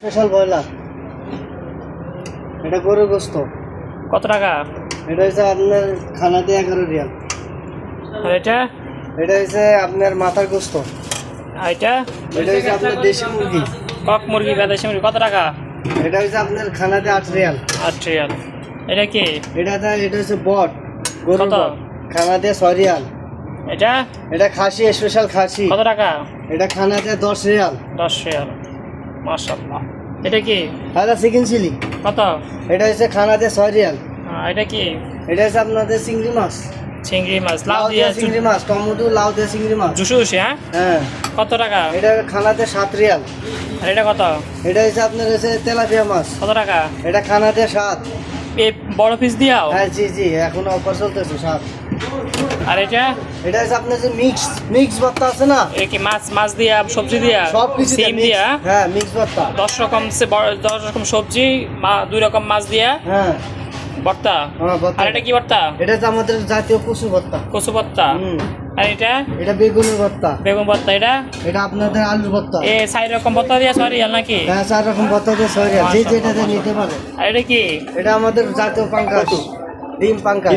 Special broiler, এটা গরুর গোস্ত। কত টাকা? এটা হচ্ছে আপনার খানাতে 11 রিয়াল। আর এটা? এটা হচ্ছে আপনার মাথার গোস্ত। আর এটা? এটা হচ্ছে আপনার দেশি মুরগি। কক মুরগি বা দেশি মুরগি কত টাকা? এটা হচ্ছে আপনার খানাতে 8 রিয়াল। 8 রিয়াল। এটা কি? এটা হচ্ছে বট, গরুর কত? বট, খানাতে 6 রিয়াল। এটা? এটা খাসি, স্পেশাল খাসি। কত টাকা? এটা খানাতে 10 রিয়াল। 10 রিয়াল। মাশাআল্লাহ। এটা কি? এটা চিকেন চিলি। কত? এটা হচ্ছে খানাতে 6 রিয়াল। এটা কি? এটা হচ্ছে আপনাদের চিংড়ি মাছ। চিংড়ি মাছ, লাউ লাউ দিয়ে দিয়ে চিংড়ি মাছ, টমেটো লাউ দিয়ে চিংড়ি মাছ। জুসুসি, হ্যাঁ? হ্যাঁ। কত টাকা? এটা খানাতে 7 রিয়াল। আর এটা কত? এটা হচ্ছে আপনার হচ্ছে তেলাপিয়া মাছ। কত টাকা? এটা খানাতে 7। এই বড় পিস দিয়াও? হ্যাঁ জি জি, এখন অফার চলতেছে 7। আর এটা? এটা হচ্ছে আপনার যে মিক্স ভর্তা আছে না, এ কি মাছ দিয়া, সবজি দিয়া, সব কিছু সিম দিয়া? হ্যাঁ, মিক্স ভর্তা। 10 রকম সবজি, 2 রকম মাছ দিয়া হ্যাঁ ভর্তা। হ্যাঁ, ভর্তা। আর এটা কি ভর্তা? এটা হচ্ছে আমাদের জাতীয় কচু ভর্তা। কচু ভর্তা। হুম। আর এটা? এটা বেগুনের ভর্তা। বেগুন ভর্তা। এটা? এটা আপনাদের আলুর ভর্তা। 4 রকম ভর্তা দিয়া 6 রিয়াল নাকি? হ্যাঁ, 4 রকম ভর্তা দিয়ে 6 রিয়াল, যে যেটাতে নিতে পারে। আর এটা কি? এটা আমাদের জাতীয় পাঙ্কাশ, ডিম পাঙ্কাশ।